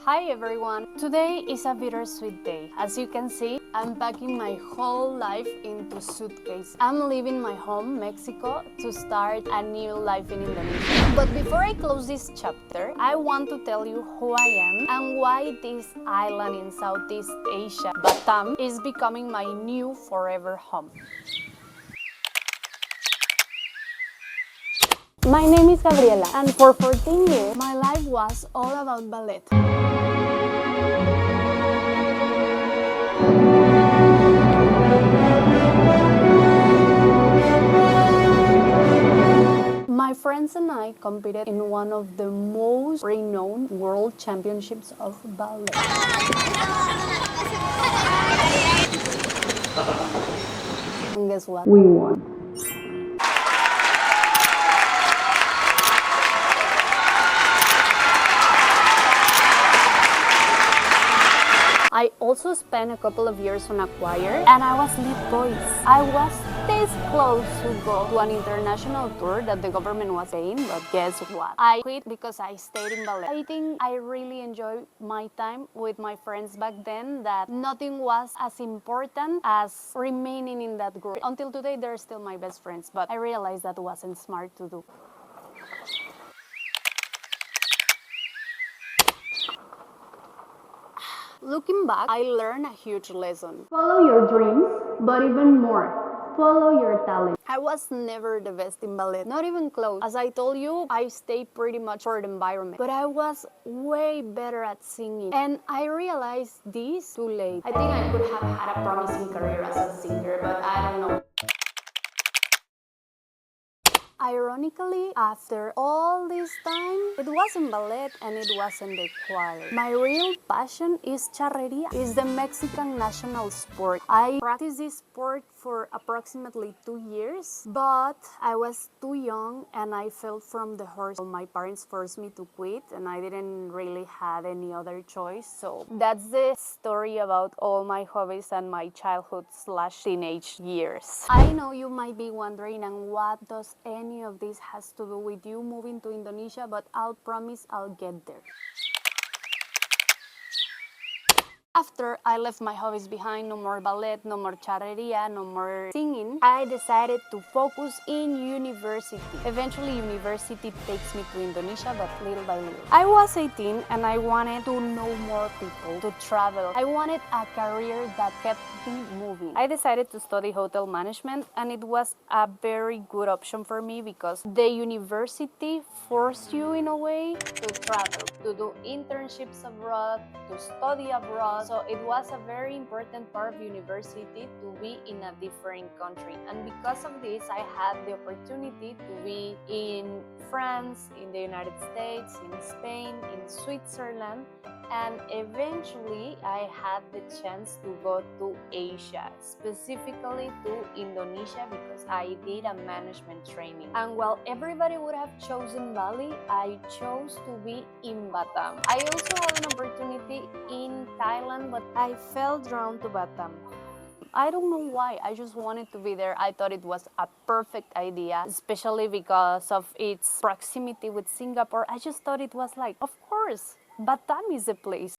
Hi everyone! Today is a bittersweet day. As you can see, I'm packing my whole life into suitcase. I'm leaving my home, Mexico, to start a new life in Indonesia. But before I close this chapter, I want to tell you who I am and why this island in Southeast Asia, Batam, is becoming my new forever home. My name is Gabriela, and for 14 years, my life was all about ballet. My friends and I competed in one of the most renowned world championships of ballet. And guess what? We won. I also spent a couple of years on a choir, and I was lead voice. I was this close to go to an international tour that the government was paying, but guess what? I quit because I stayed in ballet. I think I really enjoyed my time with my friends back then, that nothing was as important as remaining in that group. Until today, they're still my best friends, but I realized that wasn't smart to do. Looking back, I learned a huge lesson. Follow your dreams, but even more, follow your talent. I was never the best in ballet, not even close. As I told you, I stayed pretty much for the environment, but I was way better at singing. And I realized this too late. I think I could have had a promising career as a singer, but I don't know. Ironically, after all this time, it wasn't ballet and it wasn't the choir. My real passion is charreria. It's the Mexican national sport. I practiced this sport for approximately 2 years, but I was too young and I fell from the horse. My parents forced me to quit and I didn't really have any other choice. So that's the story about all my hobbies and my childhood/teenage years. I know you might be wondering, and what does any of this has to do with you moving to Indonesia, but I'll promise I'll get there. After I left my hobbies behind, no more ballet, no more charreria, no more singing, I decided to focus in university. Eventually, university takes me to Indonesia, but little by little. I was 18 and I wanted to know more people, to travel. I wanted a career that kept me moving. I decided to study hotel management, and it was a very good option for me because the university forced you in a way to travel, to do internships abroad, to study abroad. So it was a very important part of university to be in a different country. And because of this, I had the opportunity to be in France, in the United States, in Spain, in Switzerland, and eventually I had the chance to go to Asia, specifically to Indonesia, because I did a management training. And while everybody would have chosen Bali, I chose to be in Batam. I also had an opportunity in Thailand, but I felt drawn to Batam. I don't know why, I just wanted to be there. I thought it was a perfect idea, especially because of its proximity with Singapore. I just thought it was like, of course, Batam is the place.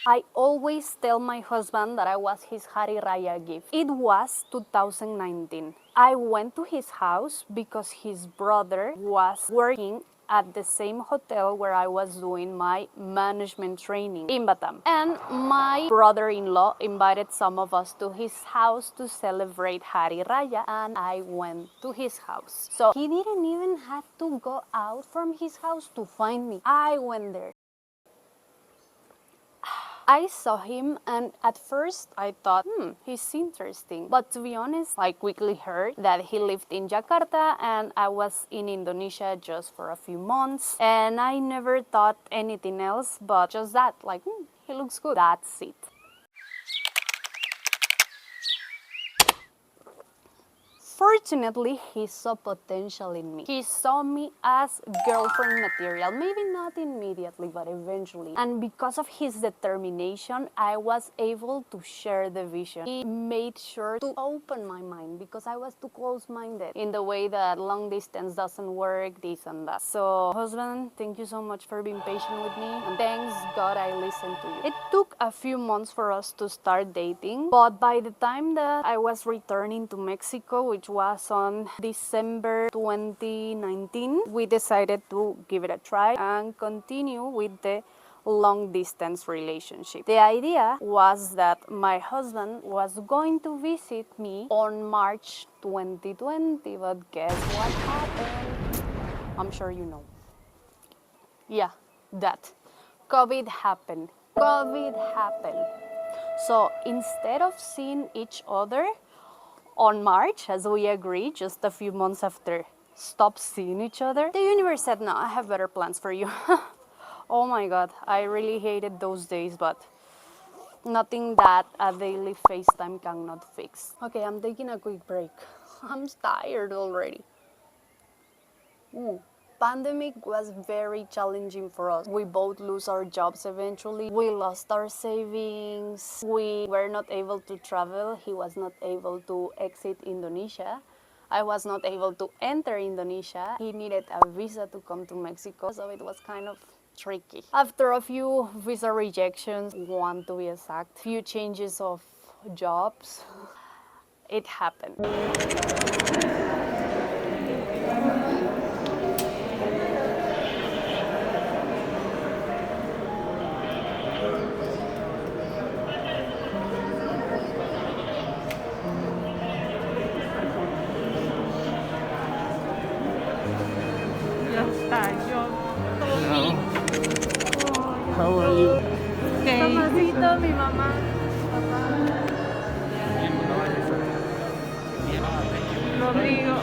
I always tell my husband that I was his Hari Raya gift. It was 2019. I went to his house because his brother was working at the same hotel where I was doing my management training in Batam. And my brother-in-law invited some of us to his house to celebrate Hari Raya, and I went to his house. So he didn't even have to go out from his house to find me. I went there. I saw him, and at first I thought, he's interesting. But to be honest, I quickly heard that he lived in Jakarta and I was in Indonesia just for a few months. And I never thought anything else but just that, like, he looks good. That's it. For Unfortunately, he saw potential in me. He saw me as girlfriend material. Maybe not immediately, but eventually. And because of his determination, I was able to share the vision. He made sure to open my mind because I was too close-minded in the way that long distance doesn't work, this and that. So, husband, thank you so much for being patient with me. And thanks God I listened to you. It took a few months for us to start dating, but by the time that I was returning to Mexico, which was on December 2019, we decided to give it a try and continue with the long distance relationship. The idea was that my husband was going to visit me on March 2020, but guess what happened? I'm sure you know. Yeah, that. COVID happened. COVID happened. So instead of seeing each other on March, as we agreed, just a few months after stop seeing each other, the universe said, no, I have better plans for you. Oh my God, I really hated those days, but nothing that a daily FaceTime cannot fix. Okay, I'm taking a quick break. I'm tired already. Pandemic was very challenging for us. We both lose our jobs eventually. We lost our savings. We were not able to travel. He was not able to exit Indonesia. I was not able to enter Indonesia. He needed a visa to come to Mexico, so it was kind of tricky. After a few visa rejections, one to be exact, few changes of jobs, it happened. Ya está, yo todo Hello. bien. How are you? Okay. Mamacita, mi mamá. Rodrigo.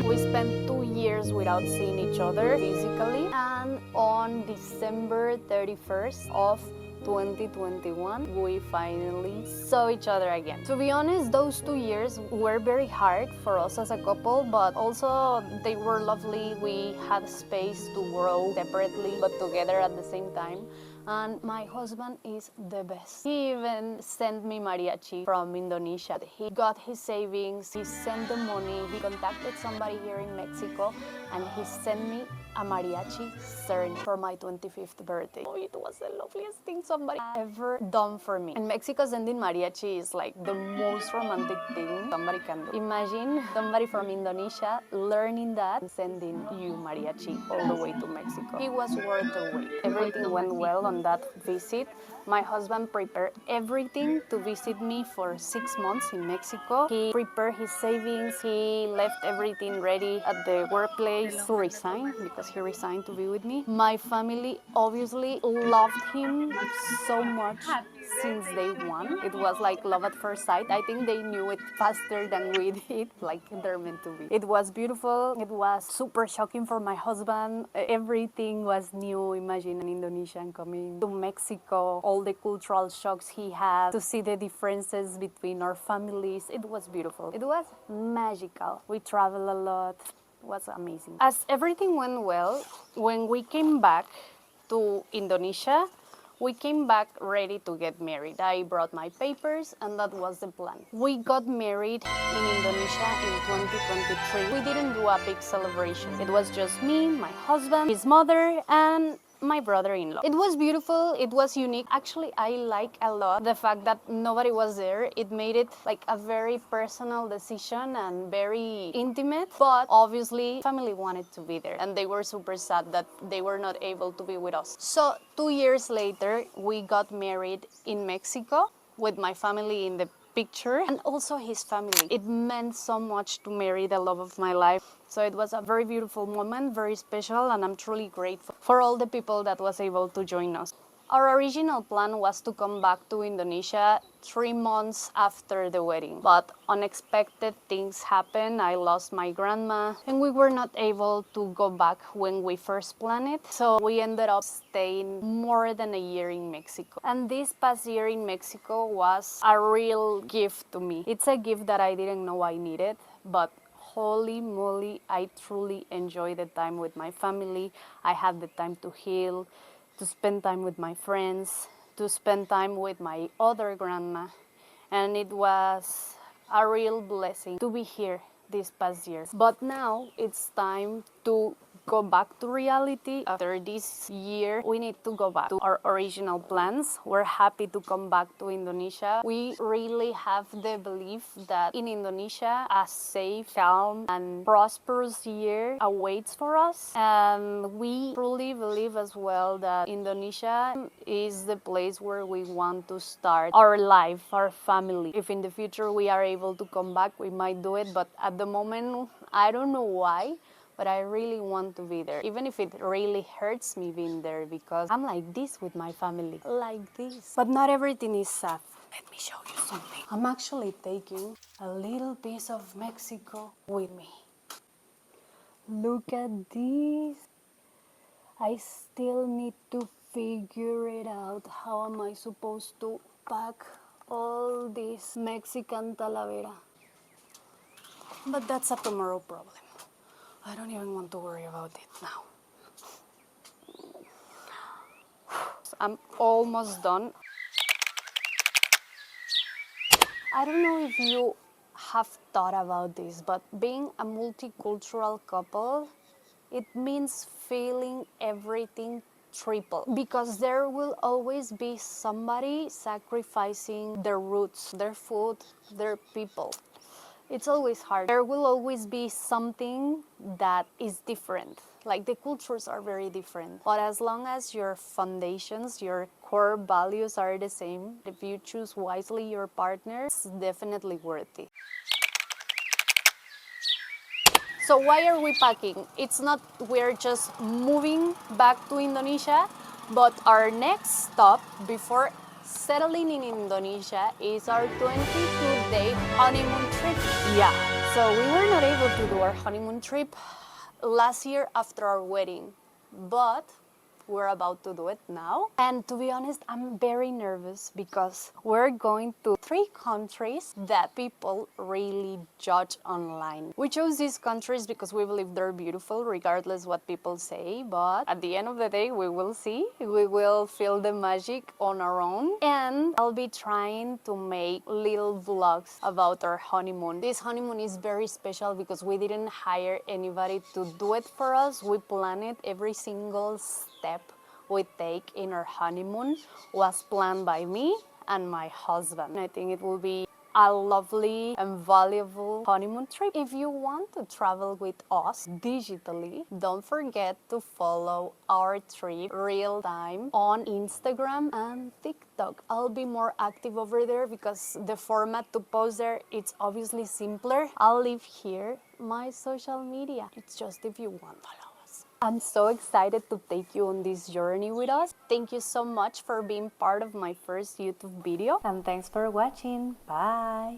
We spent 2 years without seeing each other physically, and on December 31st of 2021, we finally saw each other again. To be honest, those 2 years were very hard for us as a couple, but also they were lovely. We had space to grow separately but together at the same time. And my husband is the best. He even sent me mariachi from Indonesia. He got his savings, he sent the money, he contacted somebody here in Mexico, and he sent me a mariachi serenade for my 25th birthday. Oh, it was the loveliest thing somebody ever done for me. In Mexico, sending mariachi is like the most romantic thing somebody can do. Imagine somebody from Indonesia learning that and sending you mariachi all the way to Mexico. It was worth the wait. Everything went well on that visit. My husband prepared everything to visit me for 6 months in Mexico. He prepared his savings. He left everything ready at the workplace to resign because he resigned to be with me. My family obviously loved him so much since day one. It was like love at first sight. I think they knew it faster than we did, like they're meant to be. It was beautiful. It was super shocking for my husband. Everything was new. Imagine an Indonesian coming to Mexico, all the cultural shocks he had, to see the differences between our families. It was beautiful. It was magical. We traveled a lot. It was amazing. As everything went well, when we came back to Indonesia, we came back ready to get married. I brought my papers, and that was the plan. We got married in Indonesia in 2023. We didn't do a big celebration. It was just me, my husband, his mother, and my brother-in-law. It was beautiful. It was unique. Actually, I like a lot the fact that nobody was there. It made it like a very personal decision and very intimate, but obviously family wanted to be there, and they were super sad that they were not able to be with us. So 2 years later, we got married in Mexico with my family in the picture, and also his family. It meant so much to marry the love of my life. So it was a very beautiful moment, very special, and I'm truly grateful for all the people that was able to join us. Our original plan was to come back to Indonesia 3 months after the wedding, but unexpected things happened. I lost my grandma, and we were not able to go back when we first planned it. So we ended up staying more than a year in Mexico. And this past year in Mexico was a real gift to me. It's a gift that I didn't know I needed, but holy moly, I truly enjoyed the time with my family. I had the time to heal, to spend time with my friends, to spend time with my other grandma. And it was a real blessing to be here these past years. But now it's time to go back to reality. After this year, we need to go back to our original plans. We're happy to come back to Indonesia. We really have the belief that in Indonesia, a safe, calm, and prosperous year awaits for us. And we truly believe as well that Indonesia is the place where we want to start our life, our family. If in the future we are able to come back, we might do it. But at the moment, I don't know why, but I really want to be there, even if it really hurts me being there, because I'm like this with my family, like this. But not everything is sad. Let me show you something. I'm actually taking a little piece of Mexico with me. Look at this. I still need to figure it out. How am I supposed to pack all this Mexican talavera? But that's a tomorrow problem. I don't even want to worry about it now. I'm almost done. I don't know if you have thought about this, but being a multicultural couple, it means feeling everything triple, because there will always be somebody sacrificing their roots, their food, their people. It's always hard. There will always be something that is different. Like the cultures are very different. But as long as your foundations, your core values are the same, if you choose wisely your partner, it's definitely worth it. So why are we packing? It's not we're just moving back to Indonesia, but our next stop before settling in Indonesia is our 22-day honeymoon trip. Yeah, so we were not able to do our honeymoon trip last year after our wedding, but we're about to do it now. And to be honest, I'm very nervous because we're going to 3 countries that people really judge online. We chose these countries because we believe they're beautiful, regardless what people say. But at the end of the day, we will see. We will feel the magic on our own. And I'll be trying to make little vlogs about our honeymoon. This honeymoon is very special because we didn't hire anybody to do it for us. We planned it. Every single step we take in our honeymoon was planned by me and my husband. I think it will be a lovely and valuable honeymoon trip. If you want to travel with us digitally, don't forget to follow our trip real time on Instagram and TikTok. I'll be more active over there because the format to post there, it's obviously simpler. I'll leave here my social media. It's just if you want, follow us. I'm so excited to take you on this journey with us. Thank you so much for being part of my first YouTube video. And thanks for watching. Bye.